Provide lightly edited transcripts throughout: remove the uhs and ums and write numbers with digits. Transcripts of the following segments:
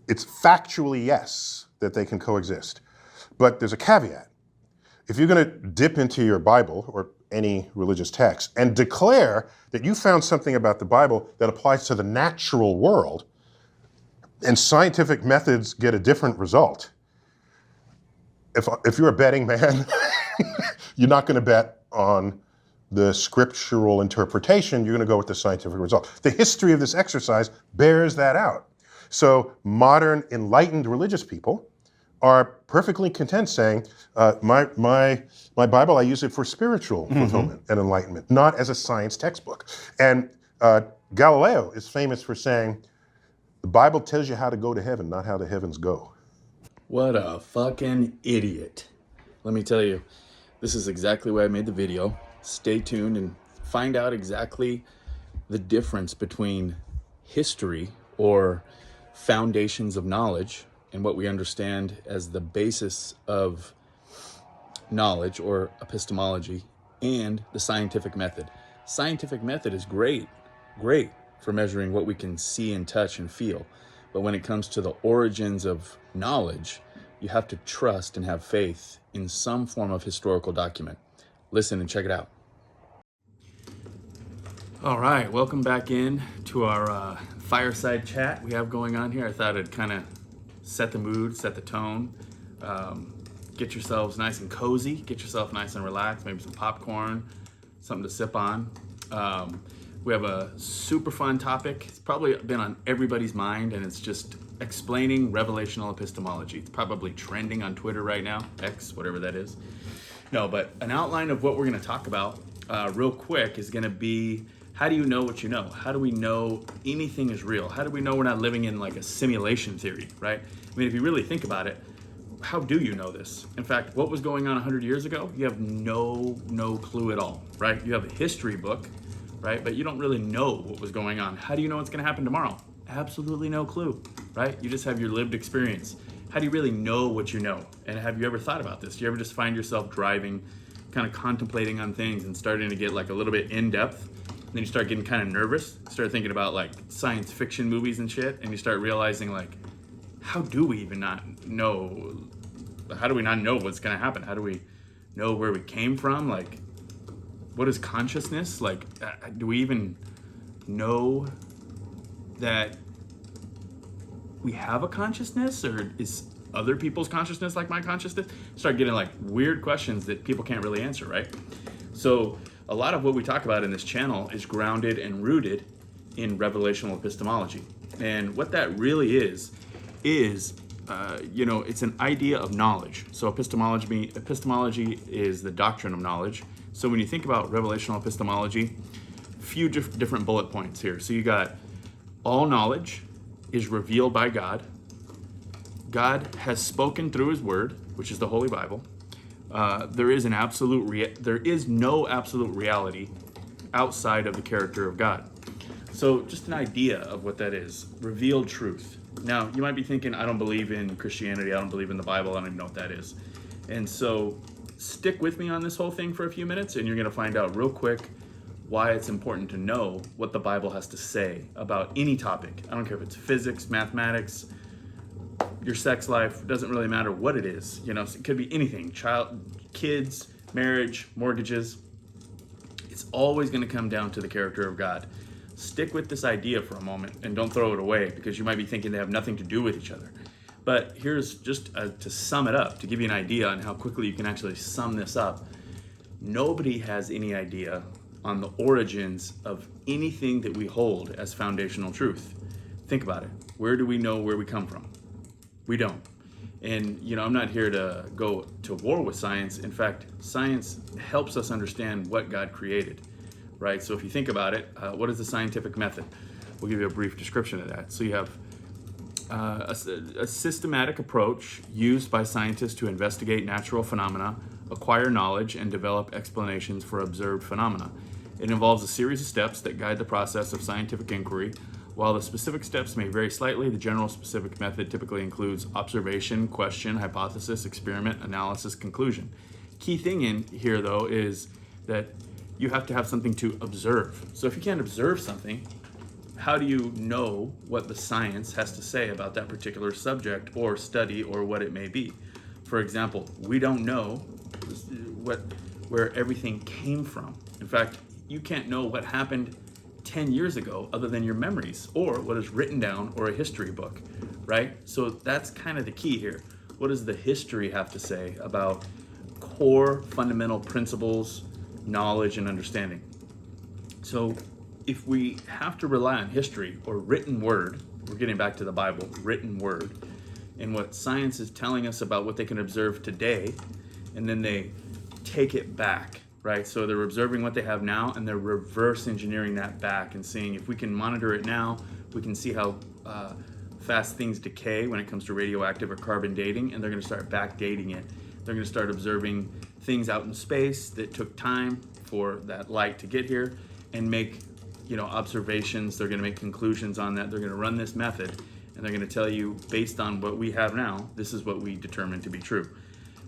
it's factually yes that they can coexist. But there's a caveat. If you're going to dip into your Bible or any religious text and declare that you found something about the Bible that applies to the natural world, and scientific methods get a different result, if you're a betting man, you're not going to bet on the scriptural interpretation, you're going to go with the scientific result. The history of this exercise bears that out. So modern enlightened religious people are perfectly content saying, my Bible, I use it for spiritual fulfillment and enlightenment, not as a science textbook. And Galileo is famous for saying, the Bible tells you how to go to heaven, not how the heavens go. What a fucking idiot. Let me tell you, this is exactly why I made the video. Stay tuned and find out exactly the difference between history or foundations of knowledge and what we understand as the basis of knowledge or epistemology and the scientific method. Scientific method is great for measuring what we can see and touch and feel. But when it comes to the origins of knowledge, you have to trust and have faith in some form of historical document. Listen and check it out. All right, welcome back in to our fireside chat we have going on here. I thought I'd kind of set the mood, set the tone, get yourselves nice and cozy, get yourself nice and relaxed, maybe some popcorn, something to sip on. We have a super fun topic. It's probably been on everybody's mind, and it's just explaining revelational epistemology. It's probably trending on Twitter right now, X, whatever that is. No, but an outline of what we're going to talk about real quick is going to be, how do you know what you know? How do we know anything is real? How do we know we're not living in like a simulation theory, right? I mean, if you really think about it, how do you know this? In fact, what was going on 100 years ago? You have no clue at all, right? You have a history book, right? But you don't really know what was going on. How do you know what's going to happen tomorrow? Absolutely no clue, right? You just have your lived experience. How do you really know what you know? And have you ever thought about this? Do you ever just find yourself driving, kind of contemplating on things and starting to get like a little bit in depth? And then you start getting kind of nervous, start thinking about like science fiction movies and shit, and you start realizing like, how do we even not know? How do we not know what's going to happen? How do we know where we came from? Like, what is consciousness? Like, do we even know that we have a consciousness, or is other people's consciousness like my consciousness? Start getting like weird questions that people can't really answer, right? So a lot of what we talk about in this channel is grounded and rooted in revelational epistemology. And what that really is it's an idea of knowledge. So epistemology is the doctrine of knowledge. So when you think about revelational epistemology, few different bullet points here. So you got all knowledge is revealed by God. God has spoken through his word, which is the Holy Bible. There is no absolute reality outside of the character of God. So just an idea of what that is. Revealed truth. Now, you might be thinking, I don't believe in Christianity, I don't believe in the Bible, I don't even know what that is. And so stick with me on this whole thing for a few minutes, and you're going to find out real quick why it's important to know what the Bible has to say about any topic. I don't care if it's physics, mathematics, your sex life, it doesn't really matter what it is. You know, it could be anything, kids, marriage, mortgages. It's always going to come down to the character of God. Stick with this idea for a moment and don't throw it away, because you might be thinking they have nothing to do with each other. But here's just to sum it up, to give you an idea on how quickly you can actually sum this up. Nobody has any idea on the origins of anything that we hold as foundational truth. Think about it. Where do we know where we come from? We don't. And, I'm not here to go to war with science. In fact, science helps us understand what God created, right? So if you think about it, what is the scientific method? We'll give you a brief description of that. So you have a systematic approach used by scientists to investigate natural phenomena, acquire knowledge, and develop explanations for observed phenomena. It involves a series of steps that guide the process of scientific inquiry. While the specific steps may vary slightly, the general specific method typically includes observation, question, hypothesis, experiment, analysis, conclusion. Key thing in here, though, is that you have to have something to observe. So if you can't observe something, how do you know what the science has to say about that particular subject or study or what it may be? For example, we don't know where everything came from. In fact, you can't know what happened 10 years ago other than your memories or what is written down or a history book, right? So that's kind of the key here. What does the history have to say about core fundamental principles, knowledge, and understanding? So if we have to rely on history or written word, we're getting back to the Bible, written word, and what science is telling us about what they can observe today, and then they take it back, right? So they're observing what they have now and they're reverse engineering that back and seeing if we can monitor it now, we can see how fast things decay when it comes to radioactive or carbon dating, and they're going to start back dating it. They're going to start observing things out in space that took time for that light to get here and make, observations. They're going to make conclusions on that. They're going to run this method and they're going to tell you, based on what we have now, this is what we determine to be true.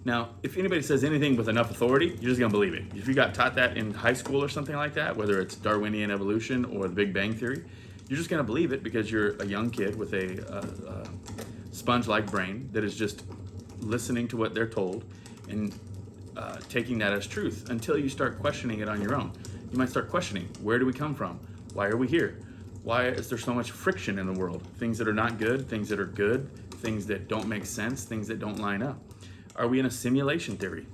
Now, if anybody says anything with enough authority, you're just going to believe it. If you got taught that in high school or something like that, whether it's Darwinian evolution or the Big Bang Theory, you're just going to believe it because you're a young kid with a sponge-like brain that is just listening to what they're told and taking that as truth until you start questioning it on your own. You might start questioning, where do we come from? Why are we here? Why is there so much friction in the world? Things that are not good, things that are good, things that don't make sense, things that don't line up. Are we in a simulation theory?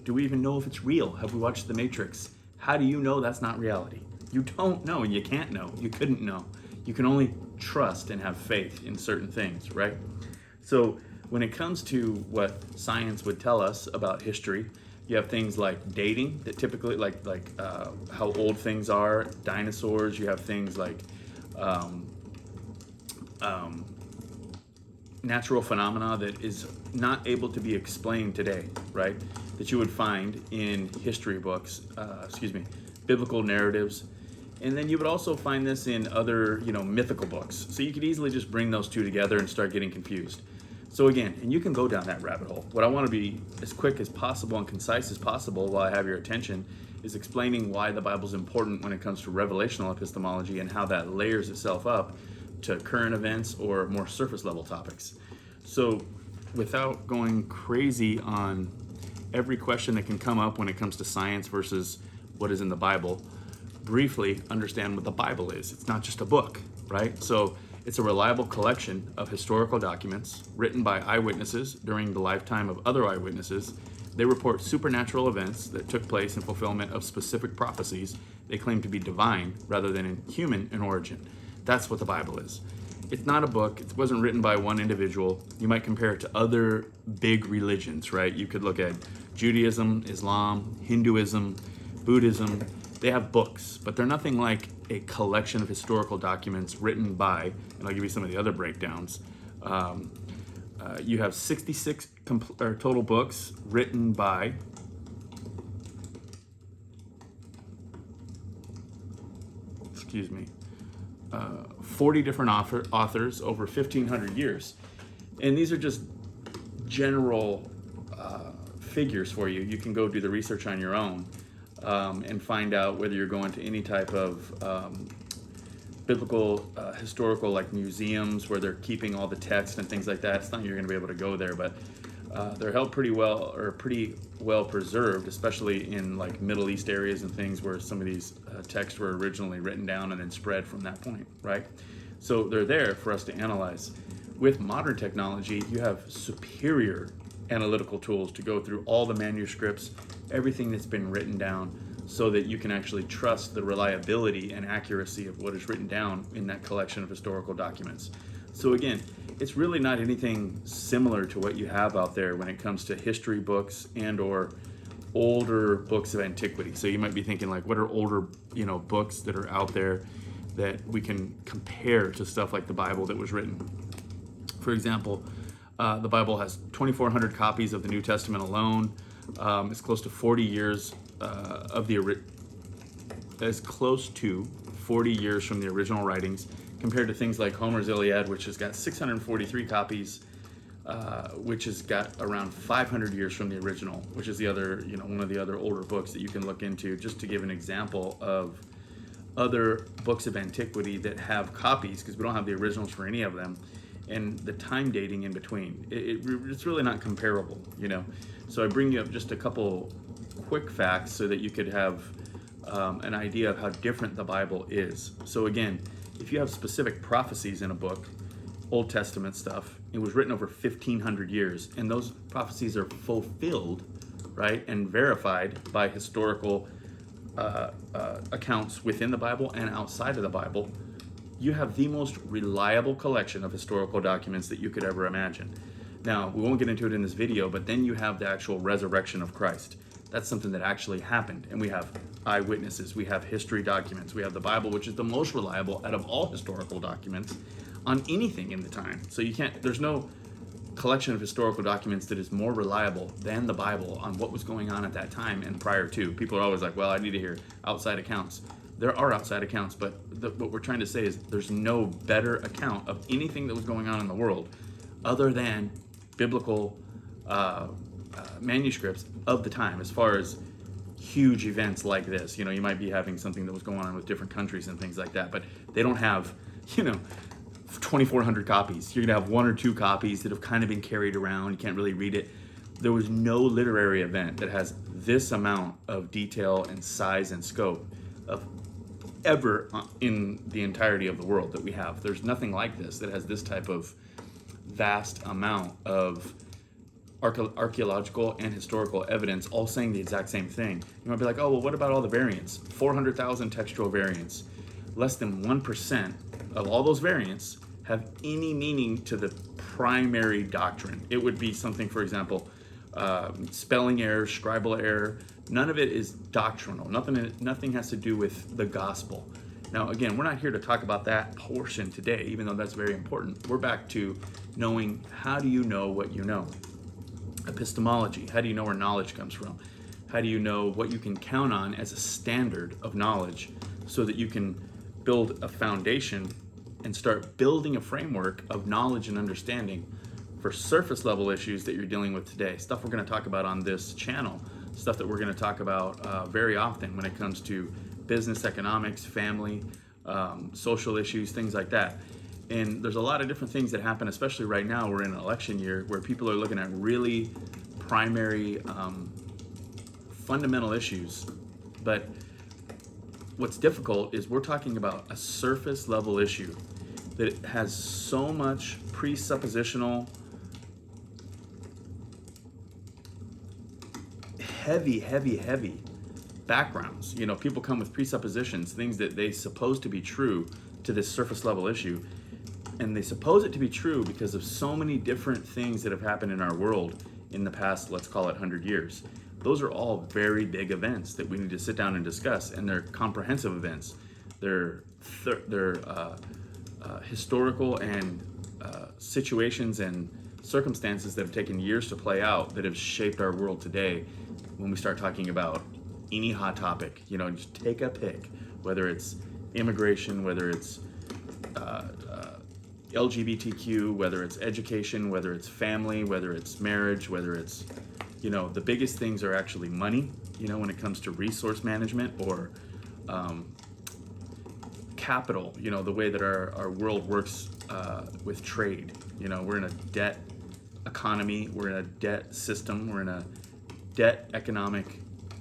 Do we even know if it's real? Have we watched The Matrix? How do you know that's not reality? You don't know, and you can't know. You couldn't know. You can only trust and have faith in certain things, right? So when it comes to what science would tell us about history, you have things like dating that typically, like how old things are, dinosaurs. You have things like natural phenomena that is not able to be explained today, right? That you would find in history books, biblical narratives. And then you would also find this in other, mythical books. So you could easily just bring those two together and start getting confused. So again, and you can go down that rabbit hole. What I want to be as quick as possible and concise as possible while I have your attention is explaining why the Bible's important when it comes to revelational epistemology and how that layers itself up to current events or more surface level topics. So without going crazy on every question that can come up when it comes to science versus what is in the Bible, briefly understand what the Bible is. It's not just a book, right? So it's a reliable collection of historical documents written by eyewitnesses during the lifetime of other eyewitnesses. They report supernatural events that took place in fulfillment of specific prophecies they claim to be divine rather than human in origin. That's what the Bible is. It's not a book. It wasn't written by one individual. You might compare it to other big religions, right? You could look at Judaism, Islam, Hinduism, Buddhism. They have books, but they're nothing like a collection of historical documents written by, and I'll give you some of the other breakdowns. You have 66 total books written by 40 different authors over 1,500 years. And these are just general figures for you. You can go do the research on your own. And find out whether you're going to any type of biblical, historical, like museums where they're keeping all the text and things like that. It's not you're going to be able to go there, but they're held pretty well preserved, especially in like Middle East areas and things where some of these texts were originally written down and then spread from that point, right? So they're there for us to analyze. With modern technology, you have superior analytical tools to go through all the manuscripts, everything that's been written down, so that you can actually trust the reliability and accuracy of what is written down in that collection of historical documents. So again, it's really not anything similar to what you have out there when it comes to history books and or older books of antiquity. So you might be thinking like, what are older, books that are out there that we can compare to stuff like the Bible that was written? For example, the Bible has 2,400 copies of the New Testament alone. It's close to 40 years close to 40 years from the original writings, compared to things like Homer's Iliad, which has got 643 copies, which has got around 500 years from the original, which is the other, one of the other older books that you can look into, just to give an example of other books of antiquity that have copies, because we don't have the originals for any of them, and the time dating in between. It's really not comparable, you know. So I bring you up just a couple quick facts so that you could have an idea of how different the Bible is. So again, if you have specific prophecies in a book, Old Testament stuff, it was written over 1,500 years, and those prophecies are fulfilled, right, and verified by historical accounts within the Bible and outside of the Bible. You have the most reliable collection of historical documents that you could ever imagine. Now, we won't get into it in this video, but then you have the actual resurrection of Christ. That's something that actually happened, and we have eyewitnesses, we have history documents, we have the Bible, which is the most reliable out of all historical documents on anything in the time. So there's no collection of historical documents that is more reliable than the Bible on what was going on at that time and prior to. People are always like, well, I need to hear outside accounts. There are outside accounts, but what we're trying to say is there's no better account of anything that was going on in the world other than biblical manuscripts of the time, as far as huge events like this. You know, you might be having something that was going on with different countries and things like that, but they don't have, 2,400 copies. You're gonna have one or two copies that have kind of been carried around. You can't really read it. There was no literary event that has this amount of detail and size and scope of ever in the entirety of the world that we have. There's nothing like this that has this type of vast amount of archaeological and historical evidence all saying the exact same thing. You might be like, oh, well, what about all the variants? 400,000 textual variants. Less than 1% of all those variants have any meaning to the primary doctrine. It would be something, for example, spelling error, scribal error. None of it is doctrinal. Nothing has to do with the gospel. Now, again, we're not here to talk about that portion today, even though that's very important. We're back to knowing, how do you know what you know? Epistemology. How do you know where knowledge comes from? How do you know what you can count on as a standard of knowledge so that you can build a foundation and start building a framework of knowledge and understanding for surface level issues that you're dealing with today? Stuff we're going to talk about on this channel, stuff that we're going to talk about very often when it comes to business, economics, family, social issues, things like that. And there's a lot of different things that happen, especially right now. We're in an election year where people are looking at really primary, fundamental issues. But what's difficult is we're talking about a surface level issue that has so much presuppositional, heavy backgrounds. People come with presuppositions, things that they suppose to be true to this surface level issue. And they suppose it to be true because of so many different things that have happened in our world in the past, let's call it 100 years. Those are all very big events that we need to sit down and discuss, and they're comprehensive events. They're historical and situations and circumstances that have taken years to play out that have shaped our world today. When we start talking about any hot topic, just take a pick, whether it's immigration, whether it's LGBTQ, whether it's education, whether it's family, whether it's marriage, whether it's, the biggest things are actually money, when it comes to resource management or capital, the way that our world works with trade. We're in a debt economy, we're in a debt system, we're in a debt economic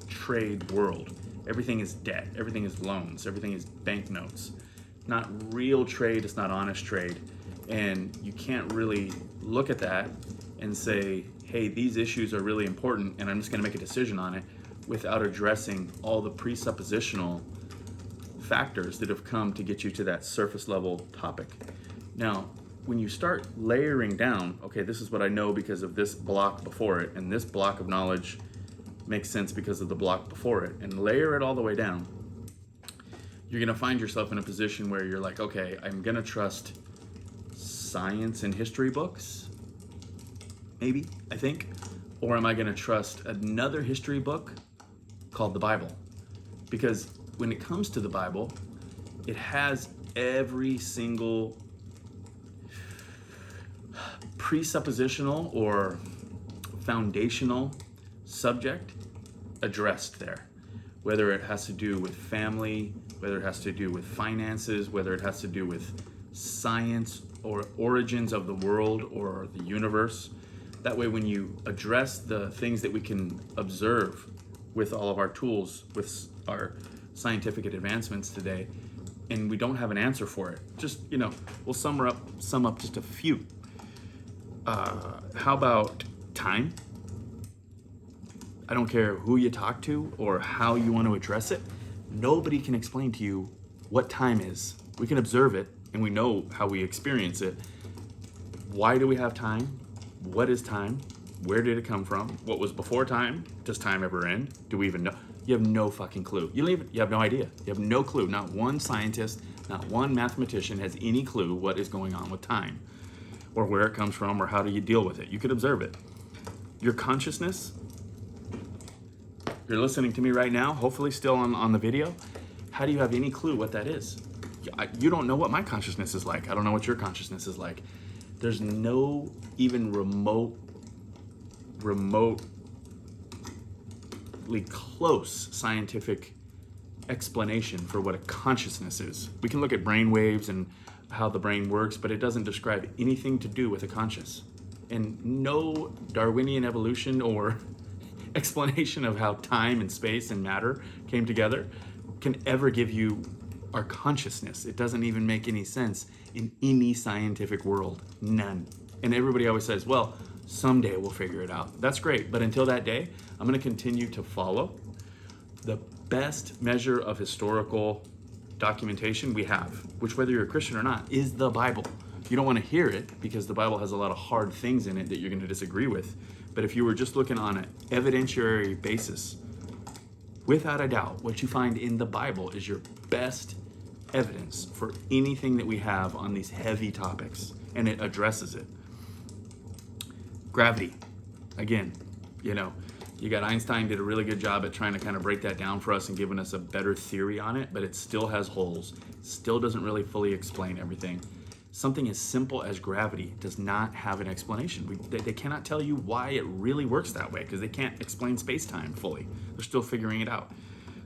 trade world. Everything is debt, everything is loans, everything is banknotes. Not real trade, it's not honest trade. And you can't really look at that and say, hey, these issues are really important and I'm just going to make a decision on it without addressing all the presuppositional factors that have come to get you to that surface level topic. Now, when you start layering down, okay, this is what I know because of this block before it, and this block of knowledge makes sense because of the block before it, and layer it all the way down, you're going to find yourself in a position where you're like, okay, I'm going to trust science and history books, maybe, I think, or am I going to trust another history book called the Bible? Because when it comes to the Bible, it has every single presuppositional or foundational subject addressed there. whether it has to do with family, whether it has to do with finances, whether it has to do with science or origins of the world or the universe. That way, when you address the things that we can observe with all of our tools, with our scientific advancements today, and we don't have an answer for it, just, we'll sum up just a few. How about time? I don't care who you talk to or how you want to address it. Nobody can explain to you what time is. We can observe it and we know how we experience it. Why do we have time? What is time? Where did it come from? What was before time? Does time ever end? Do we even know? You have no fucking clue. You have no idea. You have no clue. Not one scientist, not one mathematician has any clue what is going on with time or where it comes from or how do you deal with it. You could observe it. Your consciousness, you're listening to me right now, hopefully still on the video. How do you have any clue what that is? You don't know what my consciousness is like. I don't know what your consciousness is like. There's no even remotely close scientific explanation for what a consciousness is. We can look at brain waves and how the brain works, but it doesn't describe anything to do with a conscious. And no Darwinian evolution or explanation of how time and space and matter came together can ever give you our consciousness. It doesn't even make any sense in any scientific world. None. And everybody always says, well, someday we'll figure it out. That's great. But until that day, I'm going to continue to follow the best measure of historical documentation we have, which, whether you're a Christian or not, is the Bible. You don't want to hear it because the Bible has a lot of hard things in it that you're going to disagree with. But if you were just looking on an evidentiary basis, without a doubt, what you find in the Bible is your best evidence for anything that we have on these heavy topics, and it addresses it. Gravity. Again, you got Einstein did a really good job at trying to kind of break that down for us and giving us a better theory on it, but it still has holes. Still doesn't really fully explain everything. Something as simple as gravity does not have an explanation. They cannot tell you why it really works that way because they can't explain space-time fully. They're still figuring it out.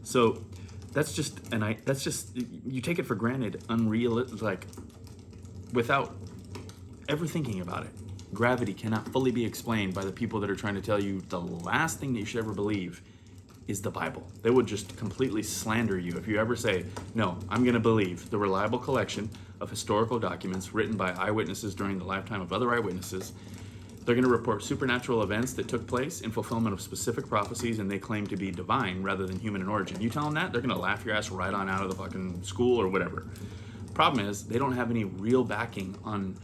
So that's just you take it for granted, without ever thinking about it. Gravity cannot fully be explained by the people that are trying to tell you the last thing that you should ever believe is the Bible. They would just completely slander you if you ever say, no, I'm going to believe the reliable collection of historical documents written by eyewitnesses during the lifetime of other eyewitnesses. They're going to report supernatural events that took place in fulfillment of specific prophecies, and they claim to be divine rather than human in origin. You tell them that, they're going to laugh your ass right on out of the fucking school or whatever. Problem is, they don't have any real backing on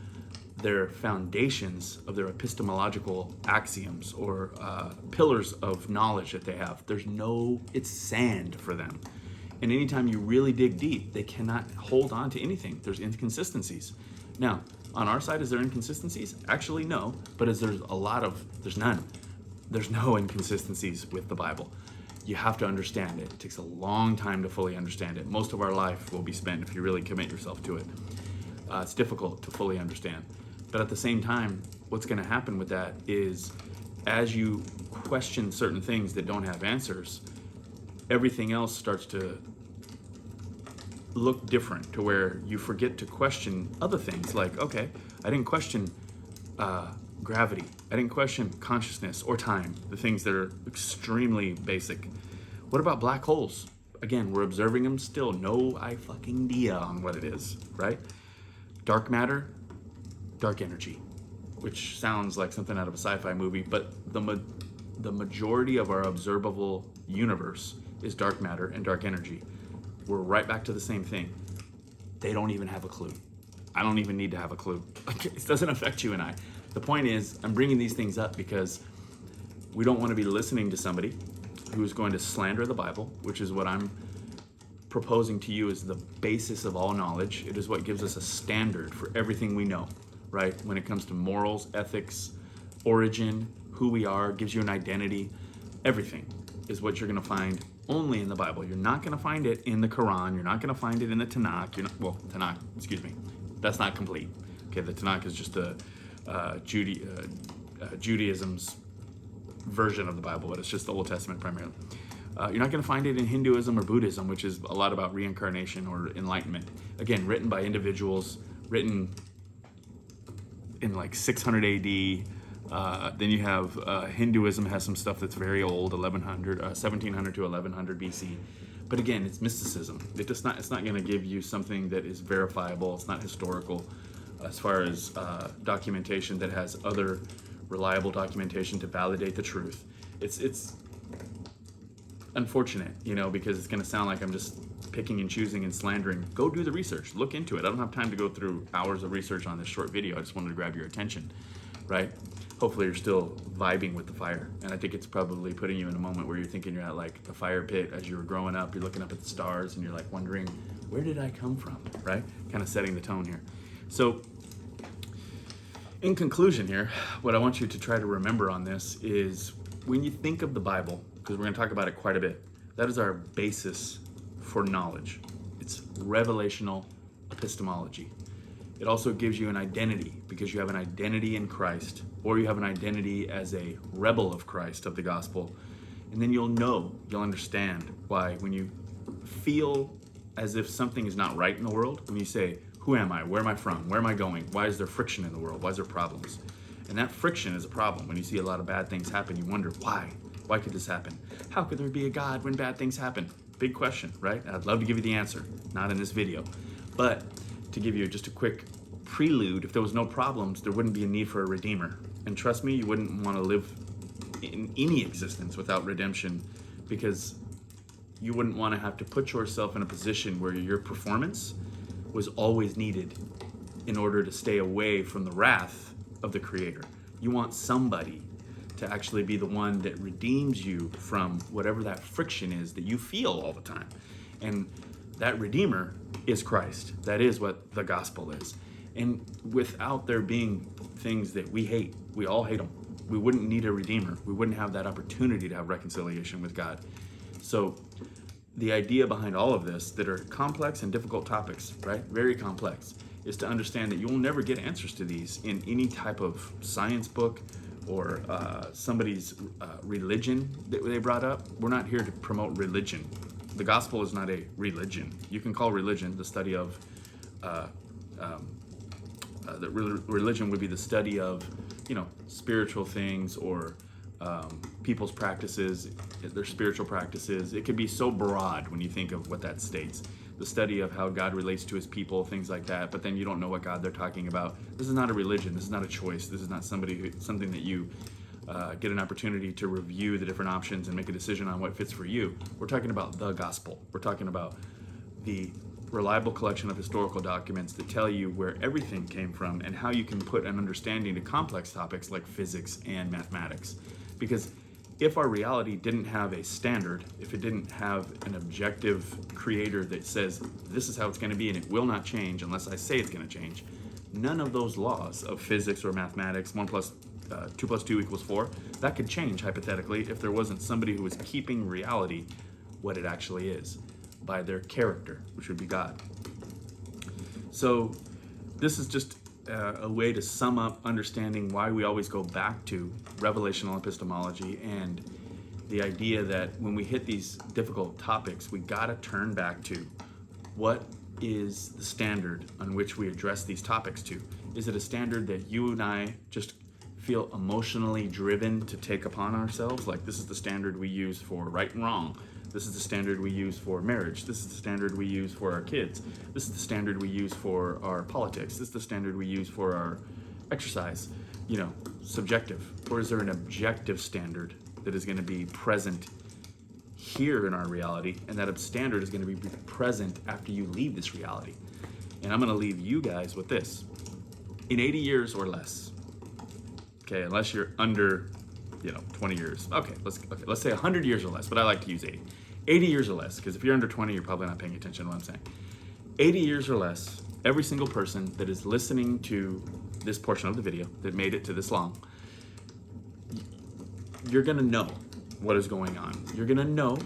their foundations of their epistemological axioms or pillars of knowledge that they have. It's sand for them. And anytime you really dig deep, they cannot hold on to anything. There's inconsistencies. Now, on our side, is there inconsistencies? Actually, no, but there's none. There's no inconsistencies with the Bible. You have to understand it. It takes a long time to fully understand it. Most of our life will be spent if you really commit yourself to it. It's difficult to fully understand. But at the same time, what's going to happen with that is as you question certain things that don't have answers, everything else starts to look different to where you forget to question other things like, okay, I didn't question gravity. I didn't question consciousness or time, the things that are extremely basic. What about black holes? Again, we're observing them still. No fucking idea on what it is, right? Dark matter, dark energy, which sounds like something out of a sci-fi movie, but the majority of our observable universe is dark matter and dark energy. We're right back to the same thing. They don't even have a clue. I don't even need to have a clue. It doesn't affect you and I. The point is, I'm bringing these things up because we don't want to be listening to somebody who's going to slander the Bible, which is what I'm proposing to you as the basis of all knowledge. It is what gives us a standard for everything we know, right? When it comes to morals, ethics, origin, who we are, gives you an identity. Everything is what you're going to find only in the Bible. You're not going to find it in the Quran. You're not going to find it in the Tanakh. Tanakh, excuse me. That's not complete. Okay, the Tanakh is just Judaism's version of the Bible, but it's just the Old Testament primarily. You're not going to find it in Hinduism or Buddhism, which is a lot about reincarnation or enlightenment. Again, written by individuals, written in like 600 AD. Then you have Hinduism has some stuff that's very old, 1700 to 1100 BC. But again, it's mysticism. It's not going to give you something that is verifiable. It's not historical as far as documentation that has other reliable documentation to validate the truth. It's unfortunate, because it's going to sound like I'm just picking and choosing and slandering. Go do the research. Look into it. I don't have time to go through hours of research on this short video. I just wanted to grab your attention, right? Hopefully you're still vibing with the fire. And I think it's probably putting you in a moment where you're thinking you're at like the fire pit as you were growing up. You're looking up at the stars and you're like wondering, where did I come from, right? Kind of setting the tone here. So in conclusion here, what I want you to try to remember on this is when you think of the Bible, because we're going to talk about it quite a bit, that is our basis for knowledge. It's revelational epistemology. It also gives you an identity because you have an identity in Christ, or you have an identity as a rebel of Christ, of the gospel. And then you'll understand why when you feel as if something is not right in the world, when you say, who am I? Where am I from? Where am I going? Why is there friction in the world? Why is there problems? And that friction is a problem. When you see a lot of bad things happen, you wonder, why? Why could this happen? How could there be a God when bad things happen? Big question, right? I'd love to give you the answer, not in this video. But to give you just a quick prelude, if there was no problems, there wouldn't be a need for a redeemer. And trust me, you wouldn't want to live in any existence without redemption, because you wouldn't want to have to put yourself in a position where your performance was always needed in order to stay away from the wrath of the Creator. You want somebody to actually be the one that redeems you from whatever that friction is that you feel all the time. And that Redeemer is Christ. That is what the gospel is. And without there being things that we hate, we all hate them, we wouldn't need a Redeemer. We wouldn't have that opportunity to have reconciliation with God. So the idea behind all of this, that are complex and difficult topics, right? Very complex, is to understand that you'll never get answers to these in any type of science book or somebody's religion that they brought up. We're not here to promote religion. The gospel is not a religion. You can call religion the study of, religion would be the study of, spiritual things or people's practices, their spiritual practices. It could be so broad when you think of what that states. The study of how God relates to his people, things like that, but then you don't know what God they're talking about. This is not a religion. This is not a choice. This is not something that you get an opportunity to review the different options and make a decision on what fits for you. We're talking about the gospel. We're talking about the reliable collection of historical documents that tell you where everything came from and how you can put an understanding to complex topics like physics and mathematics. Because if our reality didn't have a standard, if it didn't have an objective creator that says this is how it's going to be and it will not change unless I say it's going to change, none of those laws of physics or mathematics, 2 + 2 = 4, that could change hypothetically if there wasn't somebody who was keeping reality what it actually is by their character, which would be God. So this is just a way to sum up understanding why we always go back to revelational epistemology and the idea that when we hit these difficult topics, we gotta turn back to what is the standard on which we address these topics to. Is it a standard that you and I just feel emotionally driven to take upon ourselves? Like, this is the standard we use for right and wrong. This is the standard we use for marriage. This is the standard we use for our kids. This is the standard we use for our politics. This is the standard we use for our exercise. Subjective. Or is there an objective standard that is going to be present here in our reality, and that standard is going to be present after you leave this reality? And I'm going to leave you guys with this. In 80 years or less, okay, unless you're under 20 years. Okay, let's say 100 years or less, but I like to use 80. 80 years or less, because if you're under 20, you're probably not paying attention to what I'm saying. 80 years or less, every single person that is listening to this portion of the video, that made it to this long, you're gonna know what is going on. You're gonna know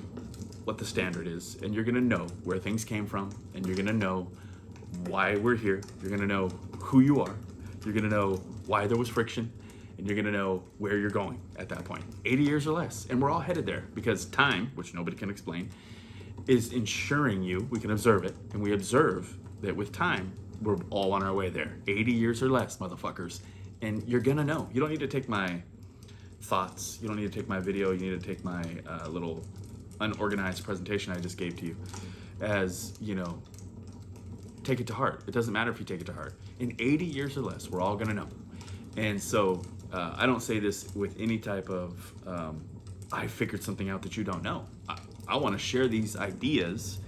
what the standard is, and you're gonna know where things came from, and you're gonna know why we're here. You're gonna know who you are. You're gonna know why there was friction, and you're going to know where you're going at that point. 80 years or less. And we're all headed there because time, which nobody can explain, is ensuring you, we can observe it, and we observe that with time, we're all on our way there. 80 years or less, motherfuckers. And you're going to know. You don't need to take my thoughts. You don't need to take my video. You need to take my little unorganized presentation I just gave to you as, take it to heart. It doesn't matter if you take it to heart. In 80 years or less, we're all going to know. And so I don't say this with any type of, I figured something out that you don't know. I want to share these ideas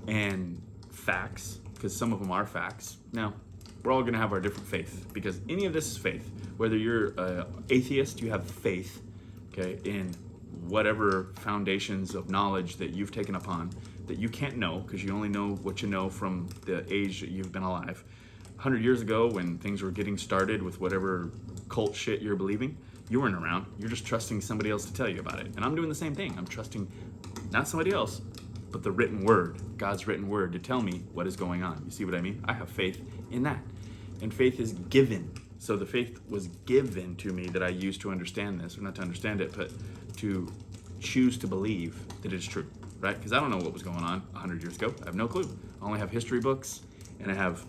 and facts, because some of them are facts. Now, we're all going to have our different faith, because any of this is faith. Whether you're an atheist, you have faith, okay, in whatever foundations of knowledge that you've taken upon that you can't know, because you only know what you know from the age that you've been alive. 100 years ago, when things were getting started with whatever cult shit you're believing, you weren't around. You're just trusting somebody else to tell you about it. And I'm doing the same thing. I'm trusting not somebody else, but the written word, God's written word, to tell me what is going on. You see what I mean? I have faith in that. And faith is given. So the faith was given to me that I use to understand this, or not to understand it, but to choose to believe that it's true, right? Because I don't know what was going on 100 years ago. I have no clue. I only have history books, and I have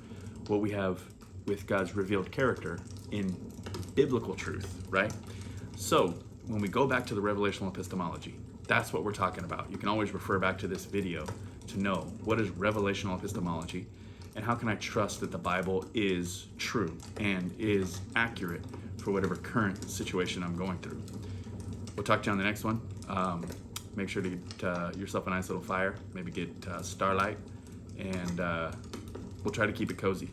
what we have with God's revealed character in biblical truth, right? So when we go back to the revelational epistemology, that's what we're talking about. You can always refer back to this video to know what is revelational epistemology and how can I trust that the Bible is true and is accurate for whatever current situation I'm going through. We'll talk to you on the next one. Make sure to get yourself a nice little fire, maybe get starlight, and we'll try to keep it cozy.